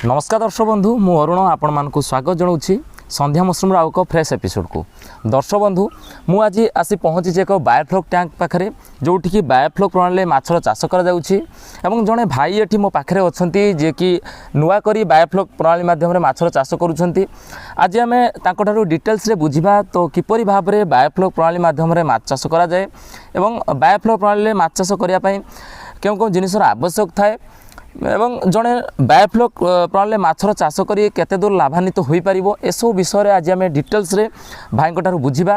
नमस्कार दर्शक बंधु मु अरुण आपण मानकु स्वागत जनाऊँगी संध्या मशरूम आउ एक फ्रेश एपिसोड को। दर्शक बंधु मु आज आसी पहुँची एक बायोफ्लॉक टैंक पाखे जोटि कि बायोफ्लॉक प्रणाली माछर चाष कर जड़े भाई ये मो पाखे अच्छा जे कि नुआ करी बायोफ्लॉक प्रणाली माध्यम माछर चाष करुँच। आज आम तांको डिटेल्स रे बुझा तो किपरि भाव में बायोफ्लॉक प्रणाली माध्यम माछ चाष कराए एवं बायोफ्लॉक प्रणाली माछ चाष करने क्यों कौन जिनसर आवश्यक थाए एवं जड़े बायोफ्लॉक प्रणाली माछर चाष करी केते दूर लाभान्वित हो पार एसबू विषय आज आम डिटेल्स रे भाई बुझा।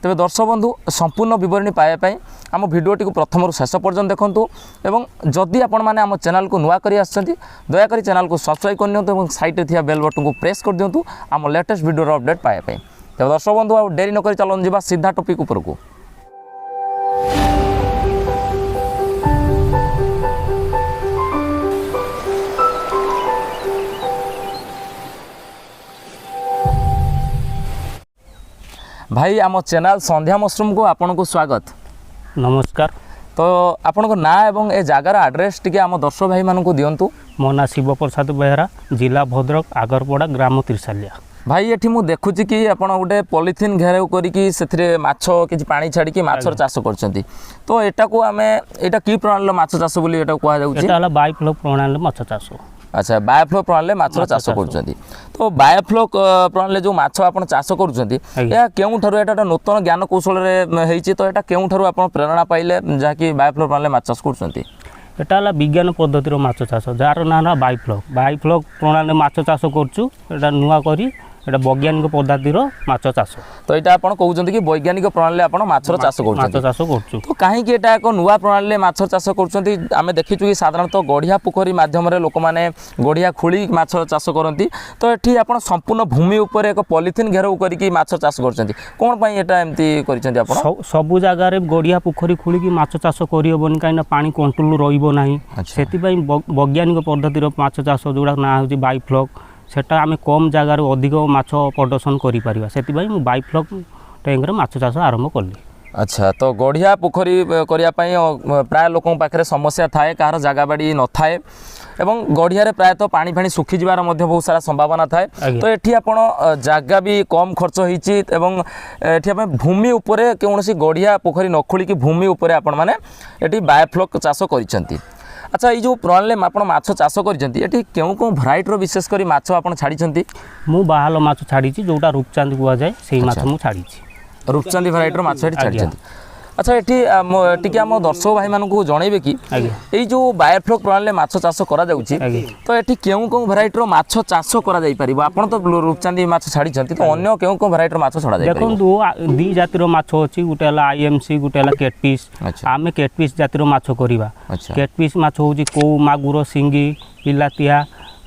तेज दर्शक बंधु संपूर्ण विवरणी पाइबापी आम भिडियोटी को प्रथम शेष पर्यंत देखूँ एवं जदि आपण मैंने आम चैनल को नुआ कर दयाकोरी चैनल को सब्सक्राइब करनी और साइड थी बेल बटन को प्रेस कर दिंतु आम लेटेस्ट भिडियो अपडेट पाइबापी। तेज दर्शक बंधु आ डेरी नक चलन जा सीधा टॉपिक उपर को। भाई आम चैनल संध्या मशरूम को आपन को स्वागत। नमस्कार। तो आपण को ना एवं ए जगार एड्रेस टिके आम दर्शक भाई मानक दिंतु। मो ना शिव प्रसाद बेहरा, जिला भद्रक, आगरपड़ा, ग्राम त्रिशालिया। भाई ये मु देखुची कि आपण गोटे पॉलिथिन घेराव करिकी सेथरे माछ किछि पानी छाड़ी कि माछर चाष करछंती। तो एटा को आमे एटा की प्रणाली माछ चाष बोली एटा कोहा जाउची? एटा हला बायोफ्लॉक प्रणाली माछ चाष। अच्छा, बायोफ्लॉक प्रणाली माछर चाष करछंती। तो बायोफ्लॉक प्रणाली जो माछ आपण चाष करछंती या केउ ठारो एटा नूतन ज्ञान कौशल रे हेइची? तो एटा केउ ठारो आपण प्रेरणा पाइले जा कि बायोफ्लॉक प्रणाली माछ चाष करछंती? एटा हला विज्ञान पद्धतिर माछ चाष जार ना बायोफ्लॉक प्रणाली माछ चाष करछु। एटा नुआ करी एटा वैज्ञानिक पद्धतिर माछ चाष। तो एटा आपण कहउछंती कि वैज्ञानिक प्रणाली आपण माछर चाष करछंती। तो काहे कि एटा एक नुआ प्रणाली माछर चाष करछंती? आमे देखिछु कि साधारणतः गढ़िया पोखरी माध्यम रे लोक माने गढ़िया खोली माछ चाष करंती। तो एठी आपण संपूर्ण भूमि ऊपर एक पॉलिथिन घेराव करिकि माछ चाष करछंती। कोन पई एटा एम्ति करिसंती आपण? सबु जागा रे गढ़िया पोखरी खोली कि माछ चाष करि होबनी काइना पानी कंट्रोल रहइबो नाही। सेति पई वैज्ञानिक पद्धतिर माछ चाष जोडा ना होची बायोफ्लॉक, सेटा आमे कम जगार अधिक माछ प्रदर्शन करि परिबा। सेति पई मु बायोफ्लॉक टैंक रे माछ चाष आरंभ करली। अच्छा, तो गढ़िया पोखरी करिया पई प्राय लोकों पाखरे समस्या थाए, कार जगह बाड़ी न थाए एवं गढ़िया रे प्राय तो पानी फानी सुखी जिबार मध्य बहुत सारा संभावना थाए। तो एठी आपण जगह भी कम खर्च होईची एवं एठी आपण भूमि ऊपर कोनोसी गढ़िया पोखरी न खोली कि भूमि ऊपर आपण माने एठी बायोफ्लॉक चाष करिसंती। अच्छा, ये जो प्रणाली आपण माछ चाष करिसंती एठी केउ को भराइटी रो विशेष करी माछ आपण छाडिसंती? मु बाहाल माछ छाडीची जोटा रूपचांदी कुआ जाय सेही माछ मु छाडीची। रूपचांदी भराइटी रो माछ एठी छाडिसंती। अच्छा, एठी टिके आम दर्शक भाई मानकु जणैबे कि एई जो बायोफ्लॉक प्रणाली माछ चाष करा जाउची तो एठी केउ को भराइटी रो माछ चाष करा जाई परिबो? आपण तो रूपचांदी माछ छाडिसंती, तो अन्य केउ को भराइटी रो माछ छडा जाई परिबो? देखो दी जातिर माछ अछि, गुटे हला आईएमसी, गुटे हला केटपीस। आमे केटपीस जातिर माछ करिबा। केटपीस माछ होउची को मागुर, सिंगी, पिलातिया,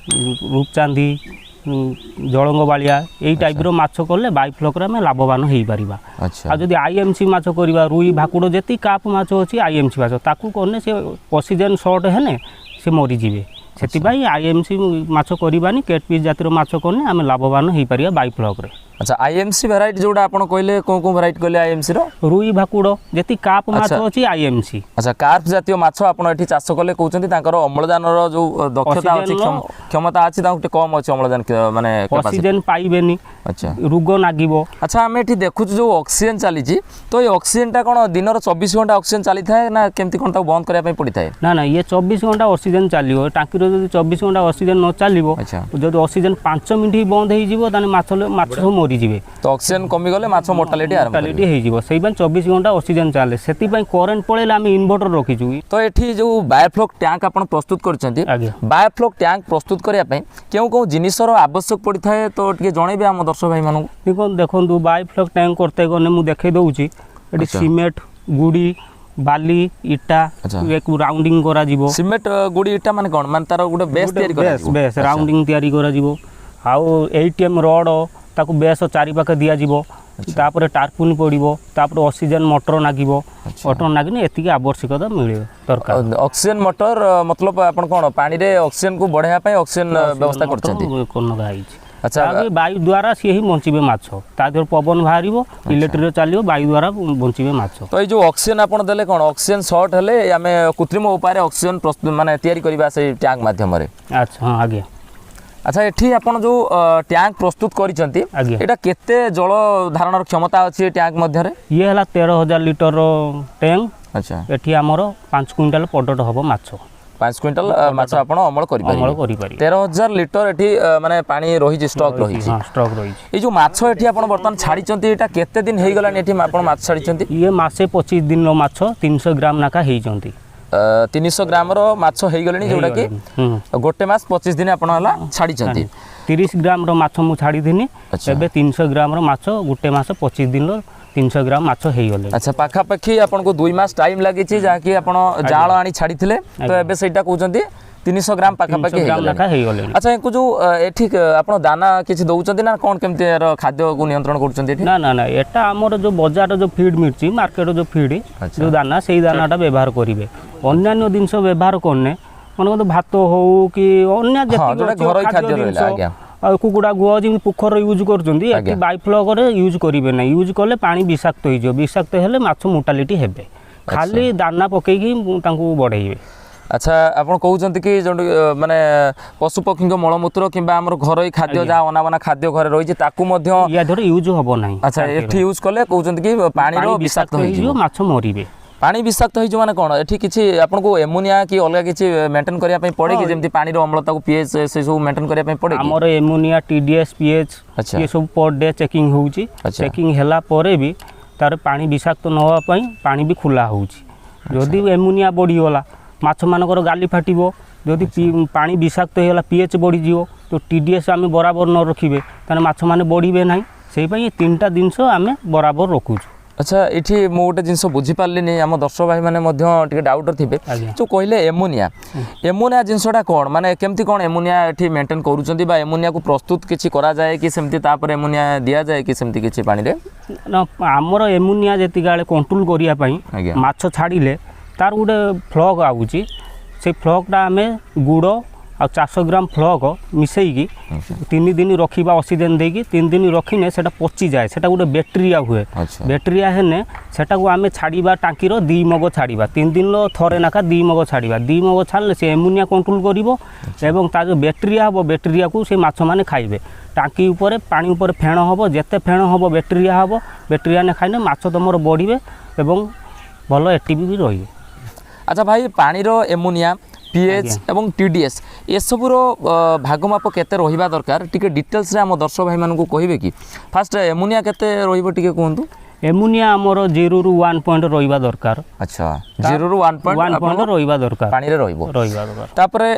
रूपचांदी, जलंग बालिया यही टाइप रो माछ करले बायोफ्लॉक रे लाभवान हो पारिबा। आ जदि आईएमसी माछ करबा, रुई भाकुड़ जेती काप माछ अछि आईएमसी माछ ताकू करने से ऑक्सीजन शॉर्ट हेने से मरी जिवे। सेति भाई आईएमसी माछ करबानी, केटपीस जातिर माछ करने आमे लाभवान हो पारिबा बायोफ्लॉक रे। अच्छा, आईएमसी वैरायटी जोडा आपण कहले को वैरायटी कहले आईएमसी रो? रुई भाकुड़ जेती काप माछ अछि आईएमसी। अच्छा, कार्प जातीय माछ आपण एठी चाष करले कहउचंती तांकर अम्लजान रो जो दक्षता अछि, क्षमता अछि, तांटे कम अछि अम्लजान माने ऑक्सीजन पाइबेनी। अच्छा, रोग नागिबो। अच्छा, हम एठी देखु जो ऑक्सीजन चली छी, तो ये ऑक्सीजन टा कोन दिन रो 24 घंटा ऑक्सीजन चली थाए ना केमती कोन ता बंद करया पई पड़ी थाए? ना ना, ये 24 घंटा ऑक्सीजन चलियो। टांकी रो जदि 24 घंटा ऑक्सीजन न चलिबो, जदि ऑक्सीजन 5 मिनिट ही बंद हे जिवो ताने माछ मरी जिवे। तो ऑक्सीजन कमी गले माछ मोर्टालिटी हे जिवो। सेही बन 24 घंटा ऑक्सीजन चाले, सेति पई करंट पळेला आमे इन्वर्टर रखिछु। तो एठी जो बायोफ्लॉक टैंक आपण प्रस्तुत करछंती, बायोफ्लॉक टैंक प्रस्तुत करिया पई केउ को जिनिसर आवश्यक पड़ी थाए तो टिके जणैबे हम दर्शक भाई मानु? देखो बायोफ्लॉक टैंक करते गने मु देखै दउची एठी सीमेंट, गुडी, बाली, इटा एक राउंडिंग करा जिवो। सीमेंट, गुडी, इटा माने कोन? माने तार गुडे बेस तयारी करा जिवो। बेस राउंडिंग तयारी करा जिवो। आउ एटीएम रॉड ताकू बेस चारि पाखे दिया जिवो। तापर टार्पुन पड़िबो, तापर ऑक्सीजन मोटर नागिबो। मोटर नागिने एतिके आवश्यकता मिले दरकार। ऑक्सीजन मोटर मतलब आपण कोन पानी रे ऑक्सीजन को बढ़ाया पय ऑक्सीजन व्यवस्था करछंती कोन गाइछ? अच्छा, वायु द्वारा सी ही बंचिबे माछ, तादर पवन बाहरिबो, इलेक्ट्रिक चलिबो, वायु द्वारा बंचिबे माछ। तो ए जो ऑक्सीजन आपण देले कोन ऑक्सीजन शॉर्ट हेले आमे कृत्रिम उपाय रे ऑक्सीजन प्रस्तुत माने तयारी करबा से टैंक माध्यम रे? अच्छा, हां आगे अच्छा एठी आपण जो टैंक प्रस्तुत करिसंती आज्ञा एटा केते जल धारणर क्षमता अछि टैंक मध्य रे ये हला 13000 लिटर टैंक अच्छा एठी हमर 5 क्विंटल पडट हबो माछ 5 क्विंटल माछ आपण अमल करि पारि 13000 लिटर एठी माने पानी रही स्टॉक रही हां स्टॉक रही ए जो माछ एठी आपण वर्तमान छाड़ीचंती एटा केते दिन हेई गलानी एठी आपण माछ छाड़ीचंती ये मासे 25 दिन रो माछ 300 ग्राम नाका हेई जंती 300 ग्राम रो माछ हेई गलेनी जोडा कि गोटे मास 25 दिन आपण हला छाड़ीचंती 30 ग्राम रो माछ मु छाड़ी दिनी एबे 300 ग्राम रो माछ गोटे मास 25 दिन रो 300 ग्राम माछ हेई गले अच्छा पाखा पाखी आपण को 2 मास टाइम लागि छि जा कि आपण जाळ आनी छाड़ी थिले तो एबे सेटा कहउचंती 300 ग्राम पाखा पाखी हेई गले अच्छा एको जो एठी आपण दाना किछि दउचंती ना कोन केमते खाद्य को नियंत्रण करचंती एठी ना ना ना एटा हमर जो बाजार जो फीड मिर्ची मार्केट जो फीड जो दाना सेही दानाटा व्यवहार करिवे अन्य दिनस व्यवहार करने मन तो भात हो कि अन्य जेति घर खाद्य रहला आज्ञा कुकुड़ा गुआ जी पोखर यूज कर बायोफ्लॉक यूज करेंगे ना यूज कले पानी विषाक्त हो विषाक्त हेले माछ मोर्टालिटी हेबे खाली दाना पकईकी बढ़ेबे अच्छा आपण कहउचंती कि जो माने पशु पक्षी मलमूत्र किंबा हमर घरोई खाद्य जा अनावना खाद्य घरे रही छै ताकू मध्य या धर यूज हबो नाही अच्छा एठी यूज कले कहउचंती कि पानी रो विषाक्त होई जो माछ मरिबे पानी विषाक्त होई जो माने कोन एठी किछि आपण को एमोनिया कि अलगा किछि मेंटेन करिया पई पड़े कि जेमति पानी रो अम्लता को पीएच से सब मेंटेन करिया पई पड़े हमर एमोनिया टीडीएस पीएच ये सब पर डे चेकिंग होउची चेकिंग हैला परे भी तार पानी विषाक्त न होवा पई पानी भी खुला होउची जदी एमोनिया बढ़ी होला माछ मानकर गाली फाटिबो जदि पानी विषाक्त होगा पीएच बढ़ी जीवो तो टीडीएस आम बराबर न रखिबे ताने माछ माने बढ़िबे नाही सेही पई तीनटा जिनस आम बराबर रखुछु अच्छा ये मु गोटे जिनस बुझी पार्ली आम दर्शक भाई मैंने डाउट थे जो कहले एमोनिया एमोनिया जिनसटा कौन माने केमती कौन एमोनिया ये मेंटेन करूछंती बा एमोनिया को प्रस्तुत किसी करा जाए कि सेमती तापर एमोनिया दिया जाए कि सेमती किसी पानी रे ना आमर एमोनिया जेति गाले कंट्रोल करिया पई माछ छाड़िले तार गोटे फ्लॉग आउची से फ्लॉगटा आम गुड़ आ 400 ग्राम फ्लॉग मिसेगी 3 दिन रखा ऑक्सीजन देकी 3 दिन रखिने सेटा पची जाए सेटा गोटे बैक्टेरिया हुए बैक्टेरिया हेने सेटा को आम छाड़ा टांकी 2 मग छाड़ा 3 दिन थरे नाका 2 मग छाड़ा 2 मग छाड़े से एमोनिया कंट्रोल करिवो एवं ता जो बैक्टेरिया हम बैक्टेरिया को से माछ माने खाइबे टांकी ऊपर पानी ऊपर फेण हम जेते फेण हम बैक्टेरिया हम बैक्टेरिया ने खाइने माछ तुमर बढ़िबे एवं भल एटीपी भी रहिबे। अच्छा भाई पानी रो एमोनिया पीएच एवं टीडीएस ये सबुरो भागमाप केते रहिबा दरकार टिके डिटेल्स रे हम दर्शक भाई मानकु कहिबे कि फास्ट एमोनिया केते रहिबो टिके कहंतु एमोनिया हमर 0 रु 1 पॉइंट रहिबा दरकार अच्छा 0 रु 1 पॉइंट रहिबा दरकार पानी रे रहिबो दरकार तापरे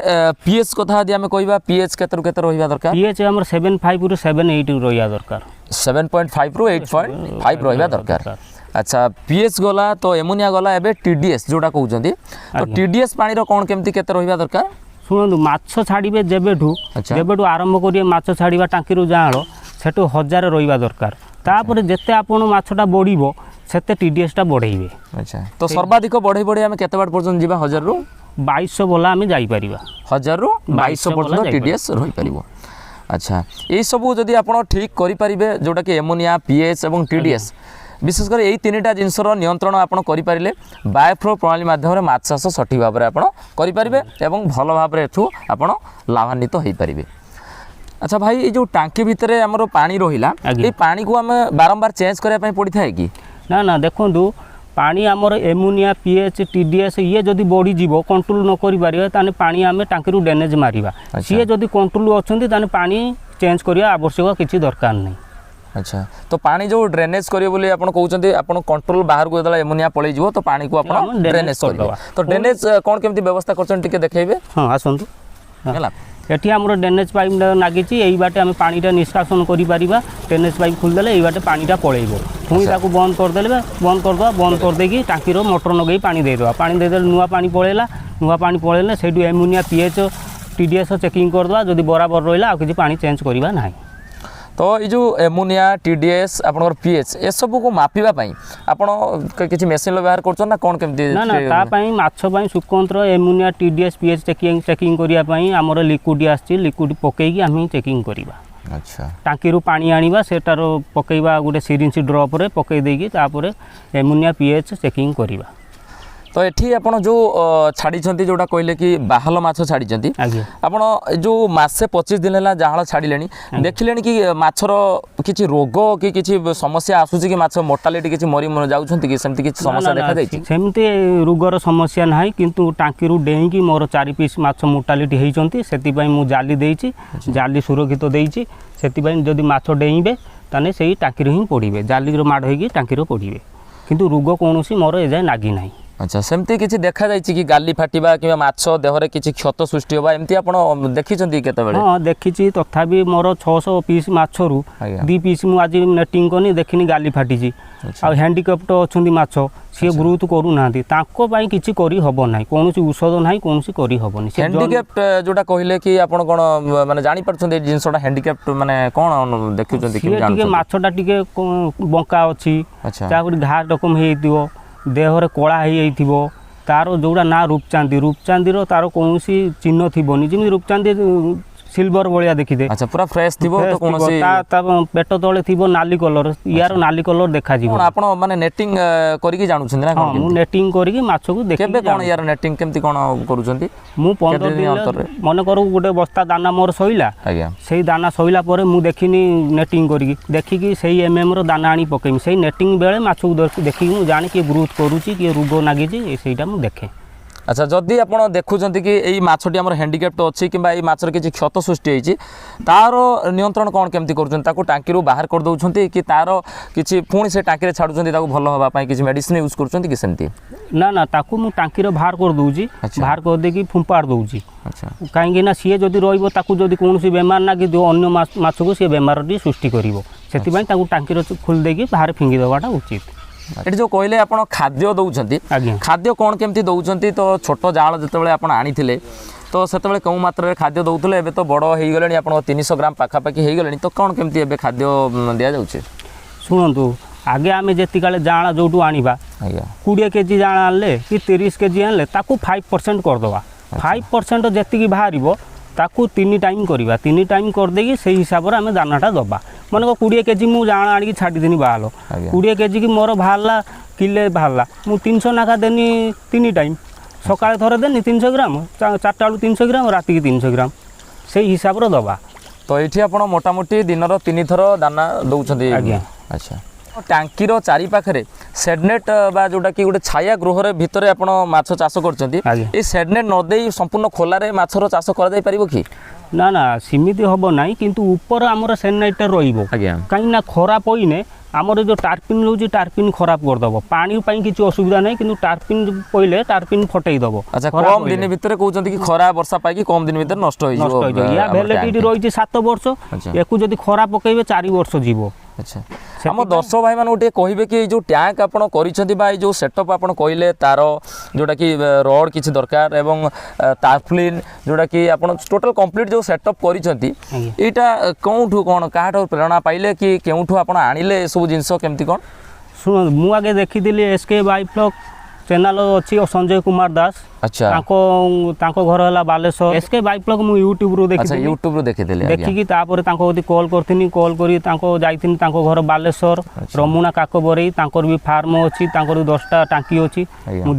पीएच कथा यदि हम कहिबा पीएच केते रु केते रहिबा दरकार पीएच हमर 7.5 रु 7.8 रहिबा दरकार 7.5 रु 8.5 रहिबा दरकार अच्छा पीएच गला तो एमोनिया गला एबे टीडीएस जोटा कहउचंती तो टीडीएस पानी रो कोन केमती केते रहिबा दरकार सुनंदु माछ छाड़िबे जेबेठू आरंभ करिए माछ छाड़िबा टांकी रु जाळो सेटू 1000 रहिबा दरकार तापर जेते आपण माछटा बढ़िबो सेते टीडीएस टा बढ़ेइबे अच्छा तो सर्वाधिक बढ़ई बढ़ई हम केते बार पर्यंत जीवा 1000 रु 2200 बोला हम जाई परिबा 1000 रु 2200 पर्यंत टीडीएस रहि परिबो अच्छा ए सब जदी आपण ठीक करि परिबे जोटा कि एमोनिया पीएच एवं टीडीएस विशेषकर यही 3टा जिनसर नियंत्रण आपण करिपारिले बायोफ्लो प्रणाली माध्यम माछ चाष सठिक भाव में आपण करिपारिबे एवं भल भाव एठू आपण लाभान्वित होई परिबे। अच्छा भाई ये जो टांकी भितर हमर पानी रहिला ए पानी को हम बारंबार चेंज करिया पई पड़ी थाए कि ना ना देखंतु पानी आमर एमोनिया पीएच टीडीएस ये जदि बढ़ी जीवो कंट्रोल न करि पारिबे ताने पानी आमे टांकी रु डैमेज मारिबा सीए जदि कंट्रोल अछंती ताने पानी चेंज करिया आवश्यक किछि दरकार नै अच्छा तो पानी जो ड्रेनेज करियो बोली आपण कहउचंती आपण कंट्रोल बाहर को दला एमोनिया पळै जीवो तो पानी को आपण ड्रेनेज करबो तो ड्रेनेज कोन केमती व्यवस्था करछन टिके देखैबे हां आसंतु हैला एठी हमर ड्रेनेज पाइप नागिची एई बाटे हम पानीटा निष्कासन करि पारिबा ड्रेनेज पाइप खोल देले एई बाटे पानीटा पळैबो पुनी ताको बंद कर देले बंद कर देकी टांकी रो मोटर नगई पानी दे देबा पानी दे देले नुवा पानी पळेला सेडु एमोनिया पीएच टीडीएस चेकिंग कर दवा जदी बराबर रहिला आ किछि पानी चेंज करिबा नाही तो ये जो एमोनिया टीडीएस आपनकर पीएच ए सब को मापिबा पई आपण किछि मशीन व्यवहार करछन ना कोन केमती ना ना ता पई माछ पई सुकंत्र एमोनिया टीडीएस पीएच चेकिंग करिया पई हमर लिक्विड आछि लिक्विड पकेकी हम चेकिंग करिबा अच्छा टांकी रु पानी आनिबा सेटार पकेइबा गोटे सिरिंज ड्रॉप रे पकेइ देकी तापर एमोनिया पीएच चेकिंग करिबा तो ये आप जो छाड़ी जोटा कहले कि बाहल माछ छाड़ी आप जो मसे 25 दिन है जहाँ छाड़े देखिले कि माछर किसी रोग कि किसी समस्या आसूसी कि माछ मोर्टालिटी किसी मरी जाऊँगी कि सेमती किसी समस्या देखा देछि सेमती रोगर समस्या ना किंतु टांकी डेईकी मोर 4 पीस माछ मोर्टालिटी होती से मु जाली देइछि जाली सुरक्षित देइछि से जदि माछ डेइबे ताने से टांकी ही पड़े जाली माड़ होगी टांकी पड़े किंतु रोग कौन मोर एजाए नागी ना। अच्छा सेमती किसी देखा जाइए कि गाली फाटिबा कि माछ देहरे किसी क्षत सृष्टि होगा एमती आप देखी केतबेले? हाँ देखी तथापि मोर 600 पीस माछरू 2 पीस मु आज नेटिंग कनी देखिनी गाली फाटी आ हैंडिकैप्ट अच्छा माछ सी ग्रोथ करूना किसी करी हबो नाही कौन औषध ना कौन करी हबोनी। हैंडिकैप्ट जोटा कहले कि आप कौन माने जानि परछन जिनसटा हैंडिकैप्ट माने कौन देखुछन कि टिके माछटा टिके बंका अछि तापर घा रकम हेइतिबो देहरे कला हो तार जोड़ा ना रूपचांदी तार कौन चिन्ह थी जमी रूपचांदी सिल्वर भाया देखिए। अच्छा पूरा फ्रेश थी तो कौन पेट तले थी नाली कलर यार नाली कलर देखा आप माने नेटिंग करके जानुछन ना? हां मु नेटिंग करके माछ को देखे केबे कोन यार नेटिंग केमती कोन करूछंती? मु 15 दिन मन करू गोटे बस्ता दाना मोर सइला आज्ञा सेही दाना सइला परे मु देखिनी नेटिंग करके देखिकी सेही एमएम रो दाना आनी पकेमी सेही नेटिंग बेले माछ को देखिकी मु जानि कि ग्रोथ करूची कि रोग नागी छी सेहीटा मु देखे। अच्छा जदि आप देखुं कि यही माछटी आम हैंडिकैप्ट अच्छी कि माछर किसी क्षत सृष्टि होती तार नियंत्रण कौन केमती कर टांकी बाहर कर दौरान कि तार किसी पुणी से टांकी छाड़ुंट भल हाँपाई किसी मेडिसिन यूज कर सेमती? ना ना ताकू मु टांकी बाहर कर दूची बाहर कर देकी फुंपाड़ दूची। अच्छा कहीं सी जदि रही कौन बेमार नागी अन्य माछ को सी बेमार सृष्टि कर टांकी खोल देकी बाहर फिंगी देवाटा उचित। ये जो कहले आप खाद्य दौरान खाद्य कौन केमती दौरान तो छोट जाल जिते आप आनी तो से कौ मात्रा खाद्य दौले एवं तो बड़ हो गले आप 300 ग्राम पाखापाखि हो गले तो कौन केमती एवं खाद्य दि जाऊे? शुणु आगे आम जी काले जाँला जो आनिबा 20 केजी जाँला आनले कि 30 केजी आनले ताकू 5% करदे 5% जी बाहर ताकू 3 टाइम करवा 3 टाइम करदे से हिसाब से आम दानाटा दबा मन को 20 केजी मु जाँला आनी छाड़देनी बाहर 20 केजी की मोर बाहरला किले बाहरला मु 300 नाखा देनी 3 टाइम सकाଳେ थरे देनी 300 ग्राम 4टा बेलू 300 ग्राम राति की 300 ग्राम से हिसाब से दबा। तो ये आप मोटामोटी दिन 3 थर दाना दौरान? आज्ञा। अच्छा टांकीर चारि पाखे सेडनेट बा जोटा कि गोटे छाया गृह भितर आप माछ चाष कर सेडनेट नदे संपूर्ण खोलार माछर चाष कर कि? ना ना सीमित हम ना किंतु ऊपर आमर सेडनेट कहीं खरा पईने आमर जो टार्पिन रोचे टार्पिन खराब करदब पानी किसी असुविधा नहीं किंतु टार्पिन पईले टार्पिन फटईदब। अच्छा कम दिन भितर कहते कि खरा वर्षा पाई कम दिन भितर नष्ट हो या वैलिडिटी रही 7 वर्ष या जब खरा पकईबे 4 वर्ष जीव। अच्छा आम दर्शक भाई मान कहे कि जो टैंक आप जो सेटअप आप कहले तार जोटा कि रड किसी दरकार एवं तारफ्लिन जोटा कि आप टोटल कंप्लीट जो सेटअप करा कौठू कौन क्या प्रेरणा पाइले कि केउठू आप आनिले सब जिनस केमती कौन? शुण मु आगे देखी एसके बायोफ्लॉक चैनल अच्छी संजय कुमार दास। अच्छा घर है बालेश्वर एसके बायोफ्लॉक मु यूट्यूब रू देखी यूट्यूब रू देखिकी तापर कॉल करथिनी कॉल करी जाइथिनी घर बालेश्वर रमुना काकबरई भी फार्म अच्छी 10टा टांकी अच्छी मु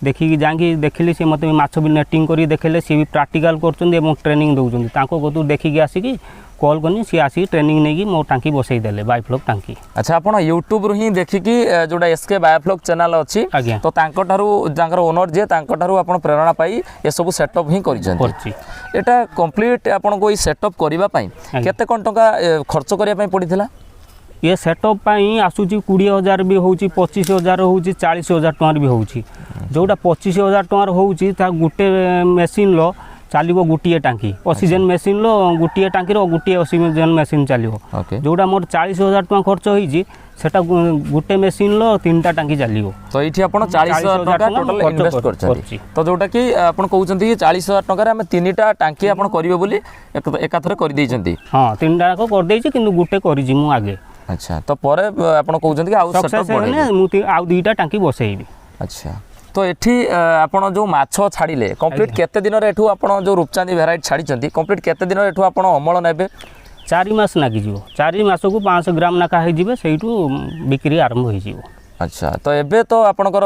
देखिकी जाकि देखिली सी मत माछ भी नेटिंग करी देखले सी भी प्राक्टिकल कर ट्रेनिंग दौरान कतु देखिकी आसिकी कॉल करनी सी आसिक ट्रेनिंग नहीं मो टांकी बसई देले बायोफ्लॉक टांकी। अच्छा आप यूट्यूब रू ही देखिकी जोटा एसके बायोफ्लॉक चैनल अच्छी तो तांकर ओनर जे आप प्रेरणा पाई ये सब सेटअप ही करा कंप्लीट आपको सेटअप करने केते कौन टंका खर्च करने पड़ा? ये सेटअप पाई आसूची 20,000 भी हो 25,000 हो 40,000 टंकार भी हो जोटा 25,000 टंकार हो गोटे मेसीन लो चलो गोटे टांकी ऑक्सीजन मेसीन लो गोटे टांकी गोटे ऑक्सीजन मेसीन चलो जोटा मोर 40,000 टंका खर्च होती सेटा गोटे मेसीन लो 3टा टांकी चलो। तो ये आप 40,000 टंका टोटल इन्वेस्ट कर तो जोटा कि आप कहते कि 40,000 टंका 3टा टांकी आप करेंगे बोली एकाथरे कर देइछंती? हाँ 3टा कर देइछि किंतु गोटे करिछि मु आगे। अच्छा तो पर आपण कहउछन कि आउ सेटअप बढ़े मु आउ 2टा टांकी बसैबी। अच्छा तो एठी आपण जो माछ छाड़िले कंप्लीट केते दिन रे एठू आपण जो रूपचांदी वेराइटी छाड़िचंती कंप्लीट केते दिन रे एठू आपण अमल नेबे? 4 मास लागी जीवो 4 मास को 500 ग्राम नाका हो जिवे सेइटू बिक्री आरंभ हो जिवो। अच्छा तो एबे तो आपनकर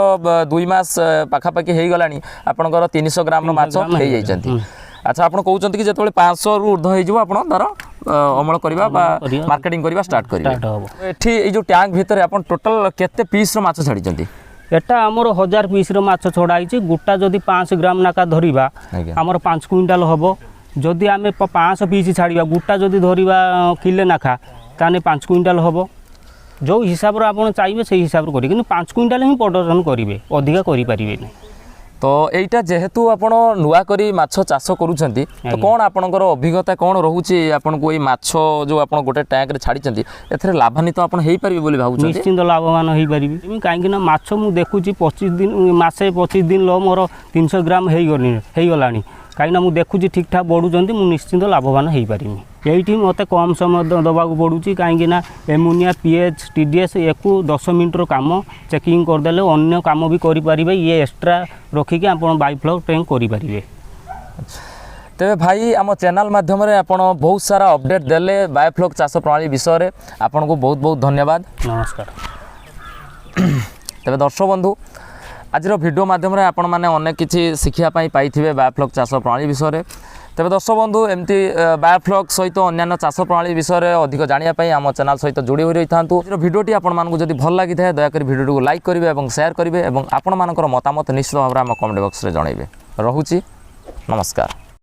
2 मास पाखापाखि हो गलानी आपनकर 300 ग्राम माछ हो जाइछंती। अच्छा आपण कहउछंती कि जेतबेले 500 रु ऊर्ध्व हो जिवो आपण दर अमल करबा बा मार्केटिंग करबा स्टार्ट करबा। एठी ए जो टैंक भीतर आपण टोटल केते पीस रो माछ छाडिछंती? एटा आमर 1000 पीस रो माछ छड़ाई गोटा जदि 5 ग्राम नाका धरिबा आमर 5 क्विंटाल हम जदि आम 500 पीस छाड़ा गोटा जदि धरिबा किले नाखा ताने 5 क्विंटाल हम जो हिसाब रे आपण चाहिए से हिसाब रे करी कि 5 क्विंटाल ही प्रोडक्शन करेंगे अधिका करि पारिबे नहीं। तो एटा जेहेतु आपण नुआ करी माछ चाष करूछंती तो कोन आपनकर अभिज्ञता कोन रहूची आपन को ए माछ जो आपण गोटे टैंक रे छाडिछंती एथरे लाभान्वित आपण हेई पारिबे बोली भाबुछंती? निश्चित लाभवान हेई पारिबे काहेकि ना माछ मु देखुची 25 दिन मासे 25 दिन लो मोर 300 ग्राम हेई गलानी कहीं मुझे देखुची ठीक ठाक बढ़ुंट मुझे निश्चिंत लाभवान हो पारि ये मत कम समय दबा पड़ूँ कहीं एमोनिया पीएच टीडीएस एकू 10 मिनटर काम चेकिंग करदे अन्य काम भी करें ये एक्सट्रा रखिक आप बायोफ्लॉक टैंक करेंगे। तेरे भाई आम चैनल माध्यम आप बहुत सारा अपडेट देले बायोफ्लॉक चाष प्रणाली विषय में आपन को बहुत बहुत धन्यवाद। नमस्कार। तेरे दर्शक बंधु आज वीडियो माध्यम आपण मैंने अनेक किसी शिखापी पाई बायोफ्लॉक चाष प्रणाली विषय में। तेरे दर्शक बंधु एमती बायोफ्लॉक सहित अन्य चाष प्रणाली विषय में अधिक जानापी आम चैनल सहित जोड़ी हो रही था। भिडियोटी आपको जब भल लगी है दयाकोरी भिडियो को लाइक करेंगे और शेयर करेंगे और आपण मानकर मतामत निश्चित भाव में कमेंट बॉक्स में जनइबे। रहुची नमस्कार।